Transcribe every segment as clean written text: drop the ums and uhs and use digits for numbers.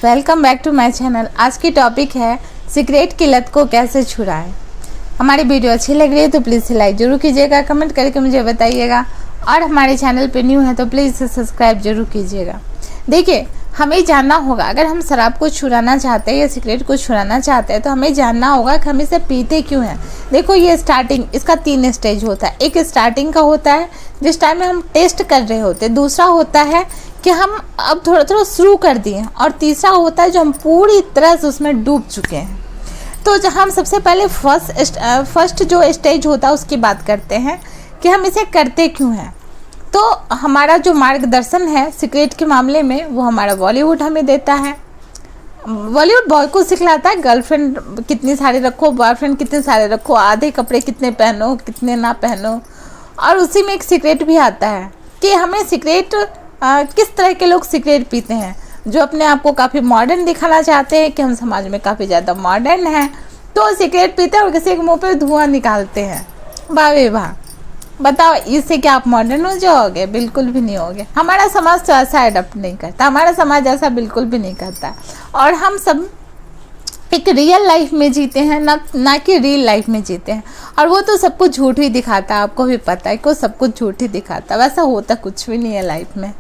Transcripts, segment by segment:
Welcome back to my channel. आज की topic है सिगरेट की लत को कैसे छुड़ाएं। हमारी वीडियो अच्छी लग रही है तो प्लीज़ लाइक जरूर कीजिएगा, कमेंट करके मुझे बताइएगा और हमारे चैनल पे न्यू है तो प्लीज़ सब्सक्राइब जरूर कीजिएगा। देखिए, हमें जानना होगा, अगर हम शराब को छुड़ाना चाहते हैं या सिगरेट को छुड़ाना चाहते हैं तो हमें जानना होगा कि हम इसे पीते क्यों हैं। देखो, ये स्टार्टिंग, इसका 3 स्टेज होता है। एक स्टार्टिंग का होता है जिस टाइम में हम टेस्ट कर रहे होते हैं, दूसरा होता है कि हम अब थोड़ा थोड़ा शुरू कर दिए, और तीसरा होता है जो हम पूरी तरह से उसमें डूब चुके हैं। तो जहाँ हम सबसे पहले फर्स्ट जो स्टेज होता है उसकी बात करते हैं कि हम इसे करते क्यों हैं। तो हमारा जो मार्गदर्शन है सिगरेट के मामले में वो हमारा बॉलीवुड हमें देता है। बॉलीवुड बॉय को सिखलाता है गर्लफ्रेंड कितनी सारी रखो, बॉयफ्रेंड कितने सारे रखो, आधे कपड़े कितने पहनो, कितने ना पहनो। और उसी में एक सिगरेट भी आता है कि हमें सिगरेट किस तरह के लोग सिगरेट पीते हैं। जो अपने आप को काफ़ी मॉडर्न दिखाना चाहते हैं कि हम समाज में काफ़ी ज़्यादा मॉडर्न हैं, तो सिगरेट पीते हैं और किसी के मुंह पे धुआं निकालते हैं। वाह वे वाह, बताओ इससे क्या आप मॉडर्न हो जाओगे? बिल्कुल भी नहीं होगे। हमारा समाज तो ऐसा एडप्ट नहीं करता, हमारा समाज ऐसा बिल्कुल भी नहीं करता। और हम सब एक रियल लाइफ में जीते हैं, ना कि रियल लाइफ में जीते हैं। और वो तो सब कुछ झूठ ही दिखाता है, आपको भी पता है कि सब कुछ झूठ ही दिखाता है, वैसा होता कुछ भी नहीं है लाइफ में।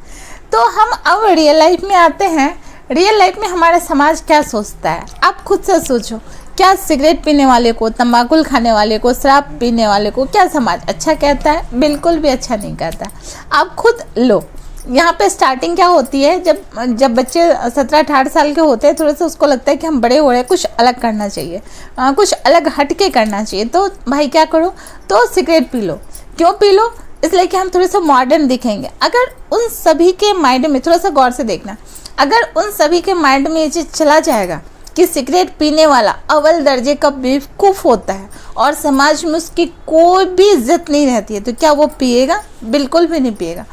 तो हम अब रियल लाइफ में आते हैं। रियल लाइफ में हमारा समाज क्या सोचता है, आप खुद से सोचो। क्या सिगरेट पीने वाले को, तंबाकू खाने वाले को, शराब पीने वाले को क्या समाज अच्छा कहता है? बिल्कुल भी अच्छा नहीं कहता। आप खुद लो, यहाँ पे स्टार्टिंग क्या होती है, जब बच्चे 17-18 साल के होते हैं, थोड़ा सा उसको लगता है कि हम बड़े हो रहे हैं, कुछ अलग करना चाहिए, कुछ अलग हटके करना चाहिए। तो भाई क्या करो, तो सिगरेट पी लो। क्यों पी लो? इसलिए कि हम थोड़े से मॉडर्न दिखेंगे। अगर उन सभी के माइंड में, थोड़ा सा गौर से देखना, अगर उन सभी के माइंड में ये चीज़ चला जाएगा कि सिगरेट पीने वाला अव्वल दर्जे का बेवकूफ़ होता है और समाज में उसकी कोई भी इज्जत नहीं रहती है, तो क्या वो पिएगा? बिल्कुल भी नहीं पिएगा।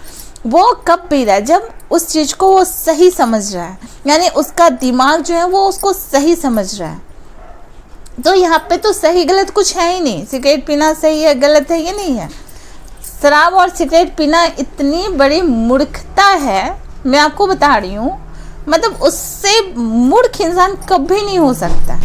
वो कब पी रहा है? जब उस चीज़ को वो सही समझ रहा है, यानी उसका दिमाग जो है वो उसको सही समझ रहा है। तो यहाँ पे तो सही गलत कुछ है ही नहीं। सिगरेट पीना सही है गलत है ये नहीं है। शराब और सिगरेट पीना इतनी बड़ी मूर्खता है, मैं आपको बता रही हूँ, मतलब उससे मूर्ख इंसान कभी नहीं हो सकता।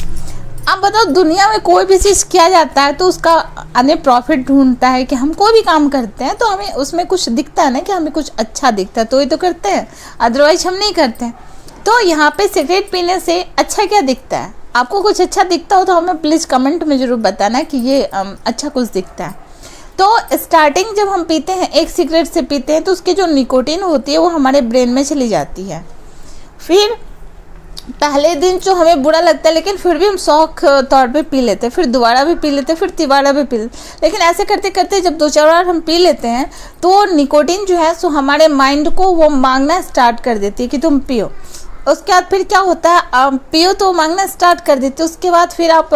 आप बताओ, दुनिया में कोई भी चीज़ किया जाता है तो उसका अन्य प्रॉफिट ढूंढता है। कि हम कोई भी काम करते हैं तो हमें उसमें कुछ दिखता है ना, कि हमें कुछ अच्छा दिखता है तो ये तो करते हैं, अदरवाइज हम नहीं करते हैं। तो यहाँ पे सिगरेट पीने से अच्छा क्या दिखता है? आपको कुछ अच्छा दिखता हो तो हमें प्लीज़ कमेंट में ज़रूर बताना कि ये अच्छा कुछ दिखता है। तो स्टार्टिंग जब हम पीते हैं, एक सिगरेट से पीते हैं, तो उसकी जो निकोटीन होती है वो हमारे ब्रेन में चली जाती है। फिर पहले दिन जो हमें बुरा लगता है, लेकिन फिर भी हम शौक तौर पे पी लेते हैं, फिर दोबारा भी पी लेते हैं, फिर तिबारा भी पी लेते हैं। लेकिन ऐसे करते करते जब 2-4 बार हम पी लेते हैं तो निकोटीन जो है सो हमारे माइंड को वो मांगना स्टार्ट कर देती है कि तुम पियो। उसके बाद फिर क्या होता है, आप पियो तो मांगना स्टार्ट कर देते हो। उसके बाद फिर आप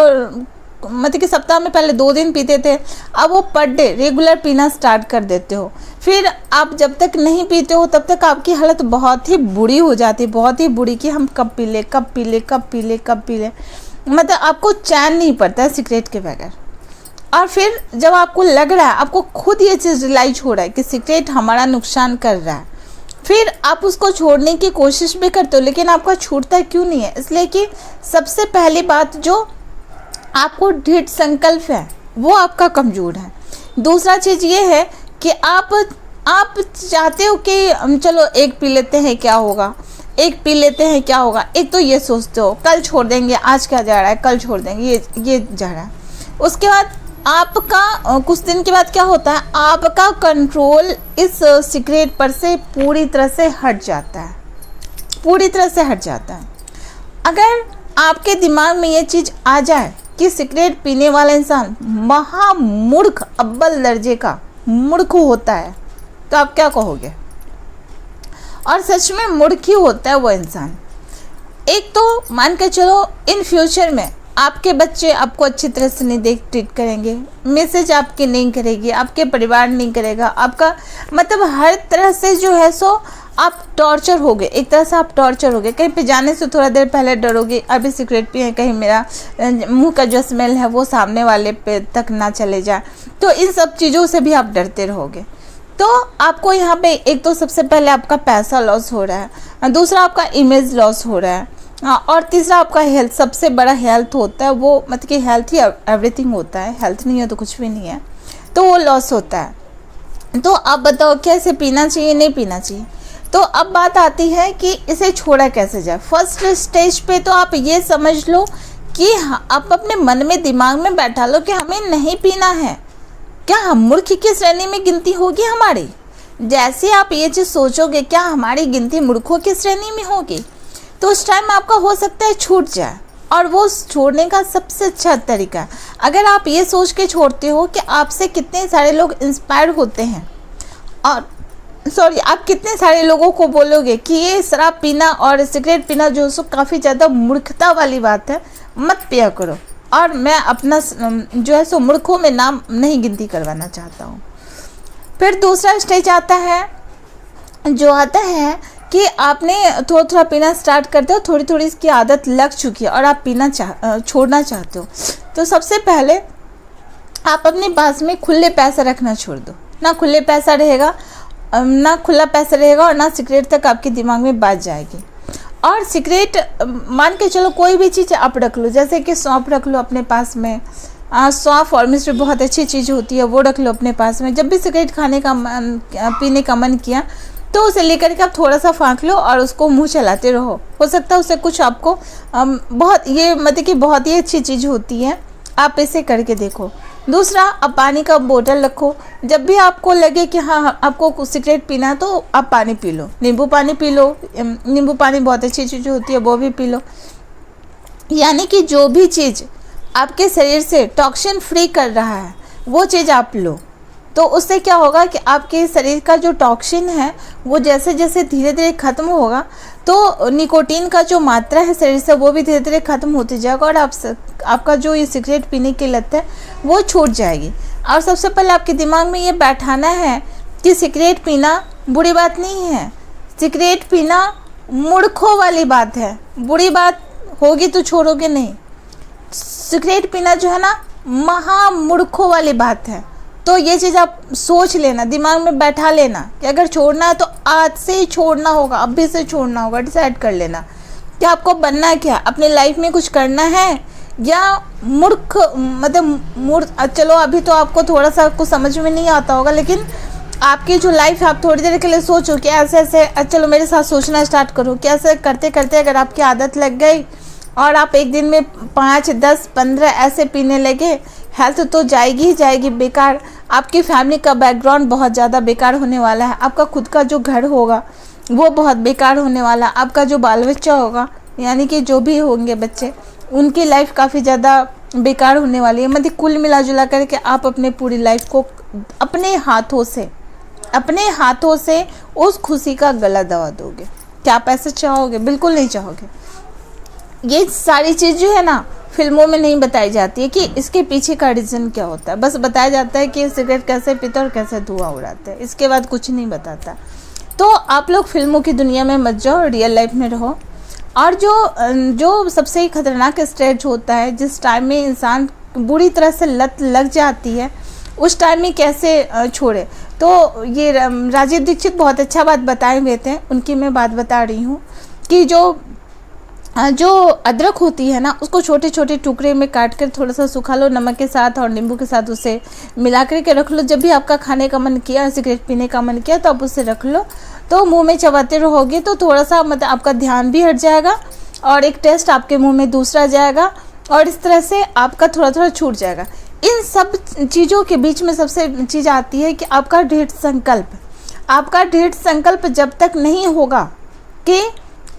मतलब कि सप्ताह में पहले 2 दिन पीते थे, अब वो पर डे रेगुलर पीना स्टार्ट कर देते हो। फिर आप जब तक नहीं पीते हो तब तक आपकी हालत बहुत ही बुरी हो जाती है, बहुत ही बुरी, कि हम कब पी ले, कब पी ले, कब पी ले, कब पी ले, मतलब आपको चैन नहीं पड़ता है सिगरेट के बगैर। और फिर जब आपको लग रहा है, आपको खुद ये चीज़ रियलाइज हो रहा है कि सिगरेट हमारा नुकसान कर रहा है, फिर आप उसको छोड़ने की कोशिश भी करते हो, लेकिन आपका छूटता क्यों नहीं है? इसलिए कि सबसे पहली बात, जो आपको दृढ़ संकल्प है वो आपका कमज़ोर है। दूसरा चीज़ ये है कि आप चाहते हो कि चलो एक पी लेते हैं क्या होगा, एक पी लेते हैं क्या होगा। एक तो ये सोचते हो कल छोड़ देंगे, आज क्या जा रहा है, कल छोड़ देंगे, ये जा रहा है। उसके बाद आपका कुछ दिन के बाद क्या होता है, आपका कंट्रोल इस सिगरेट पर से पूरी तरह से हट जाता है, पूरी तरह से हट जाता है। अगर आपके दिमाग में ये चीज़ आ जाए कि सिगरेट पीने वाला इंसान महामूर्ख, अव्वल दर्जे का मूर्ख होता है, तो आप क्या कहोगे? और सच में मूर्ख ही होता है वो इंसान। एक तो मान के चलो, इन फ्यूचर में आपके बच्चे आपको अच्छी तरह से नहीं ट्रीट करेंगे, मैसेज आपकी नहीं करेगी, आपके परिवार नहीं करेगा, आपका मतलब हर तरह से जो है सो आप टॉर्चर होगे। एक तरह से आप टॉर्चर होगे। कहीं पे जाने से थोड़ा देर पहले डरोगे, अभी सिगरेट पिए, कहीं मेरा मुंह का जो स्मेल है वो सामने वाले पे तक ना चले जाए। तो इन सब चीज़ों से भी आप डरते रहोगे। तो आपको यहाँ पे एक तो सबसे पहले आपका पैसा लॉस हो रहा है, दूसरा आपका इमेज लॉस हो रहा है, और तीसरा आपका हेल्थ, सबसे बड़ा हेल्थ होता है वो, मतलब कि हेल्थ ही एवरीथिंग होता है, हेल्थ नहीं है तो कुछ भी नहीं है, तो वो लॉस होता है। तो आप बताओ क्या इसे पीना चाहिए, नहीं पीना चाहिए। तो अब बात आती है कि इसे छोड़ा कैसे जाए। फर्स्ट स्टेज पे तो आप ये समझ लो कि आप अपने मन में दिमाग में बैठा लो कि हमें नहीं पीना है। क्या हम मूर्ख की श्रेणी में गिनती होगी हमारी? जैसे आप ये चीज़ सोचोगे क्या हमारी गिनती मूर्खों की श्रेणी में होगी, तो उस टाइम आपका हो सकता है छूट जाए। और वो छोड़ने का सबसे अच्छा तरीका, अगर आप ये सोच के छोड़ते हो कि आपसे कितने सारे लोग इंस्पायर होते हैं, और आप कितने सारे लोगों को बोलोगे कि ये शराब पीना और सिगरेट पीना जो सो काफ़ी ज़्यादा मूर्खता वाली बात है, मत पिया करो। और मैं अपना जो है सो मूर्खों में नाम नहीं गिनती करवाना चाहता हूँ। फिर दूसरा स्टेज आता है, जो आता है कि आपने थोड़ा थोड़ा पीना स्टार्ट करते हो, थोड़ी थोड़ी इसकी आदत लग चुकी है और आप पीना छोड़ना चाहते हो। तो सबसे पहले आप अपने पास में खुले पैसा रखना छोड़ दो। ना खुले पैसा रहेगा, ना खुला पैसा रहेगा, और ना सिगरेट तक आपके दिमाग में बात जाएगी। और सिगरेट मान के चलो कोई भी चीज़ आप रख लो, जैसे कि सौंफ रख लो अपने पास में, सौंफ और मिश्री बहुत अच्छी चीज़ होती है, वो रख लो अपने पास में। जब भी सिगरेट खाने का पीने का मन किया तो उसे लेकर के आप थोड़ा सा फाँक लो और उसको मुंह चलाते रहो। हो सकता है उससे कुछ आपको बहुत, ये मतलब कि बहुत ही अच्छी चीज़ होती है, आप इसे करके देखो। दूसरा, आप पानी का बोतल रखो। जब भी आपको लगे कि हाँ आपको सिगरेट पीना है तो आप पानी पी लो, नींबू पानी पी लो, नींबू पानी बहुत अच्छी चीज़ होती है, वो भी पी लो। यानी कि जो भी चीज़ आपके शरीर से टॉक्सिन फ्री कर रहा है वो चीज़ आप लो। तो उससे क्या होगा कि आपके शरीर का जो टॉक्सिन है वो जैसे जैसे धीरे धीरे ख़त्म होगा, तो निकोटीन का जो मात्रा है शरीर से वो भी धीरे धीरे ख़त्म होती जाएगा, और आपका जो ये सिगरेट पीने की लत है वो छूट जाएगी। और सबसे पहले आपके दिमाग में ये बैठाना है कि सिगरेट पीना बुरी बात नहीं है, सिगरेट पीना मूर्खों वाली बात है, बुरी बात होगी तो छोड़ोगे नहीं। सिगरेट पीना जो है ना महामूर्खों वाली बात है। तो ये चीज़ आप सोच लेना, दिमाग में बैठा लेना कि अगर छोड़ना है तो आज से ही छोड़ना होगा, अभी से छोड़ना होगा। डिसाइड कर लेना कि आपको बनना क्या, अपने लाइफ में कुछ करना है या मूर्ख, मतलब चलो अभी तो आपको थोड़ा सा कुछ समझ में नहीं आता होगा, लेकिन आपकी जो लाइफ है आप थोड़ी देर के लिए सोचो कि ऐसे ऐसे, चलो मेरे साथ सोचना स्टार्ट करो कि ऐसे करते करते अगर आपकी आदत लग गई और आप एक दिन में 5, 10, 15 ऐसे पीने लगे, हेल्थ तो जाएगी ही जाएगी बेकार। आपकी फैमिली का बैकग्राउंड बहुत ज़्यादा बेकार होने वाला है, आपका खुद का जो घर होगा वो बहुत बेकार होने वाला, आपका जो बाल बच्चा होगा यानी कि जो भी होंगे बच्चे, उनकी लाइफ काफ़ी ज़्यादा बेकार होने वाली है। मतलब कुल मिला जुला करके आप अपने पूरी लाइफ को अपने हाथों से उस खुशी का गला दबा दोगे। क्या आप ऐसे चाहोगे? बिल्कुल नहीं चाहोगे। ये सारी चीज़ जो है ना फिल्मों में नहीं बताई जाती है कि इसके पीछे का रीज़न क्या होता है, बस बताया जाता है कि सिगरेट कैसे पीते और कैसे धुआं उड़ाते हैं, इसके बाद कुछ नहीं बताता। तो आप लोग फिल्मों की दुनिया में मत जाओ, रियल लाइफ में रहो। और जो सबसे खतरनाक स्टेज होता है, जिस टाइम में इंसान बुरी तरह से लत लग जाती है, उस टाइम में कैसे छोड़े, तो ये राजीव दीक्षित बहुत अच्छा बात बताए हुए थे, उनकी मैं बात बता रही हूँ कि जो अदरक होती है ना, उसको छोटे छोटे टुकड़े में काट कर थोड़ा सा सुखा लो, नमक के साथ और नींबू के साथ उसे मिला करके रख लो। जब भी आपका खाने का मन किया, सिगरेट पीने का मन किया, तो आप उसे रख लो, तो मुंह में चबाते रहोगे तो थोड़ा सा मतलब आपका ध्यान भी हट जाएगा और एक टेस्ट आपके मुंह में दूसरा जाएगा, और इस तरह से आपका थोड़ा थोड़ा छूट जाएगा। इन सब चीज़ों के बीच में सबसे चीज़ आती है कि आपका दृढ़ संकल्प जब तक नहीं होगा कि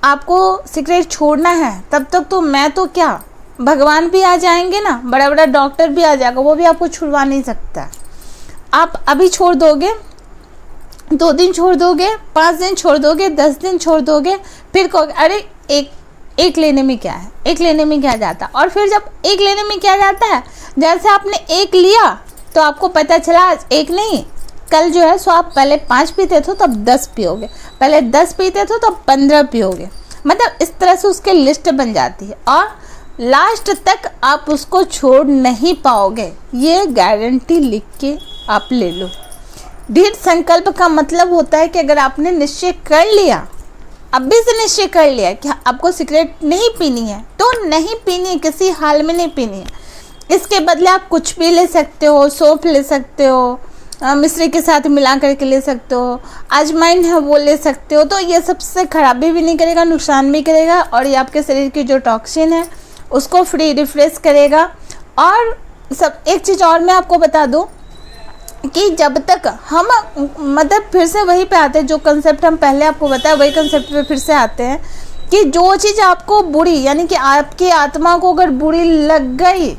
आपको सिगरेट छोड़ना है, तब तक तो मैं तो क्या, भगवान भी आ जाएंगे ना, बड़ा बड़ा डॉक्टर भी आ जाएगा, वो भी आपको छुड़वा नहीं सकता। आप अभी छोड़ दोगे, 2 दिन छोड़ दोगे, 5 दिन छोड़ दोगे, 10 दिन छोड़ दोगे, फिर कहोगे अरे एक लेने में क्या है, एक लेने में क्या जाता। और फिर जब एक लेने में क्या जाता है, जैसे आपने एक लिया तो आपको पता चला एक नहीं, कल जो है सो आप पहले 5 पीते थे तब 10 पियोगे, पहले 10 पीते थे तब 15 पियोगे। मतलब इस तरह से उसकी लिस्ट बन जाती है और लास्ट तक आप उसको छोड़ नहीं पाओगे, ये गारंटी लिख के आप ले लो। दृढ़ संकल्प का मतलब होता है कि अगर आपने निश्चय कर लिया अभी से निश्चय कर लिया कि आपको सिगरेट नहीं पीनी है तो नहीं पीनी है, किसी हाल में नहीं पीनी है। इसके बदले आप कुछ भी ले सकते हो, सौंफ ले सकते हो, मिश्री के साथ मिला करके ले सकते हो, अजवाइन है वो ले सकते हो। तो ये सबसे खराबी भी नहीं करेगा, नुकसान भी करेगा, और ये आपके शरीर की जो टॉक्सिन है उसको फ्री रिफ्रेश करेगा। और सब एक चीज़ और मैं आपको बता दूं कि जब तक हम मतलब फिर से वही पे आते हैं, जो कंसेप्ट हम पहले आपको बताया वही कंसेप्ट पे फिर से आते हैं कि जो चीज़ आपको बुरी, यानी कि आपकी आत्मा को अगर बुरी लग गई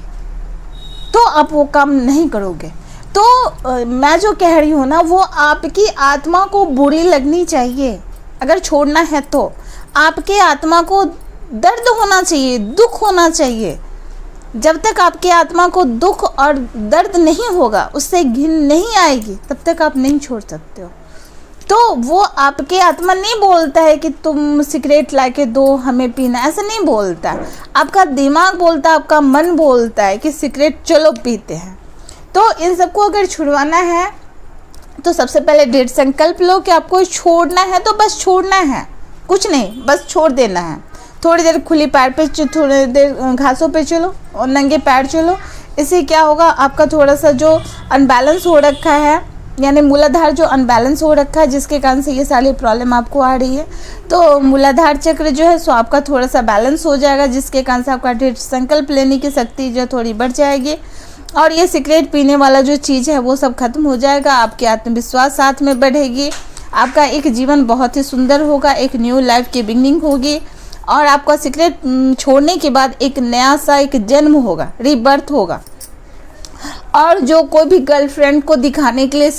तो आप वो काम नहीं करोगे। तो मैं जो कह रही हूँ ना, वो आपकी आत्मा को बुरी लगनी चाहिए। अगर छोड़ना है तो आपके आत्मा को दर्द होना चाहिए, दुख होना चाहिए। जब तक आपकी आत्मा को दुख और दर्द नहीं होगा, उससे घिन नहीं आएगी, तब तक आप नहीं छोड़ सकते हो। तो वो आपके आत्मा नहीं बोलता है कि तुम सिगरेट लाके दो हमें पीना, ऐसा नहीं बोलता। आपका दिमाग बोलता है, आपका मन बोलता है कि सिगरेट चलो पीते हैं। तो इन सबको अगर छुड़वाना है तो सबसे पहले दृढ़ संकल्प लो कि आपको छोड़ना है तो बस छोड़ना है, कुछ नहीं, बस छोड़ देना है। थोड़ी देर खुली पैर पे, थोड़ी देर घासों पे चलो और नंगे पैर चलो। इससे क्या होगा, आपका थोड़ा सा जो अनबैलेंस हो रखा है, यानी मूलाधार जो अनबैलेंस हो रखा है, जिसके कारण से ये सारी प्रॉब्लम आपको आ रही है, तो मूलाधार चक्र जो है सो आपका थोड़ा सा बैलेंस हो जाएगा, जिसके कारण से आपका दृढ़ संकल्प लेने की शक्ति जो थोड़ी बढ़ जाएगी। और ये सिगरेट पीने वाला जो चीज़ है वो सब खत्म हो जाएगा। आपकी आत्मविश्वास साथ में बढ़ेगी, आपका एक जीवन बहुत ही सुंदर होगा, एक न्यू लाइफ की बिगनिंग होगी। और आपका सिगरेट छोड़ने के बाद एक नया सा एक जन्म होगा, रीबर्थ होगा। और जो कोई भी गर्लफ्रेंड को दिखाने के लिए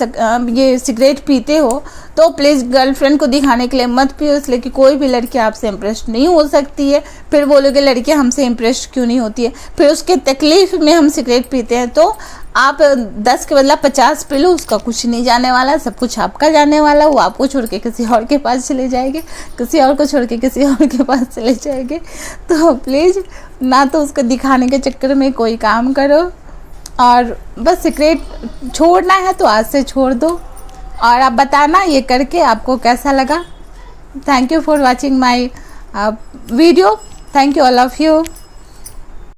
ये सिगरेट पीते हो तो प्लीज़ गर्लफ्रेंड को दिखाने के लिए मत पियो, इसलिए कि कोई भी लड़की आपसे इम्प्रेस नहीं हो सकती है। फिर बोलोगे लड़की हमसे इम्प्रेस क्यों नहीं होती है, फिर उसके तकलीफ़ में हम सिगरेट पीते हैं। तो आप 10 के बदला 50 पी लो, उसका कुछ नहीं जाने वाला, सब कुछ आपका जाने वाला। वो आपको छोड़ के किसी और के पास चले जाएंगे, किसी और को छोड़ के किसी और के पास चले जाएंगे। तो प्लीज़ ना तो उसको दिखाने के चक्कर में कोई काम करो, और बस सिगरेट छोड़ना है तो आज से छोड़ दो। और आप बताना ये करके आपको कैसा लगा। Thank you for watching my video. Thank you all of you.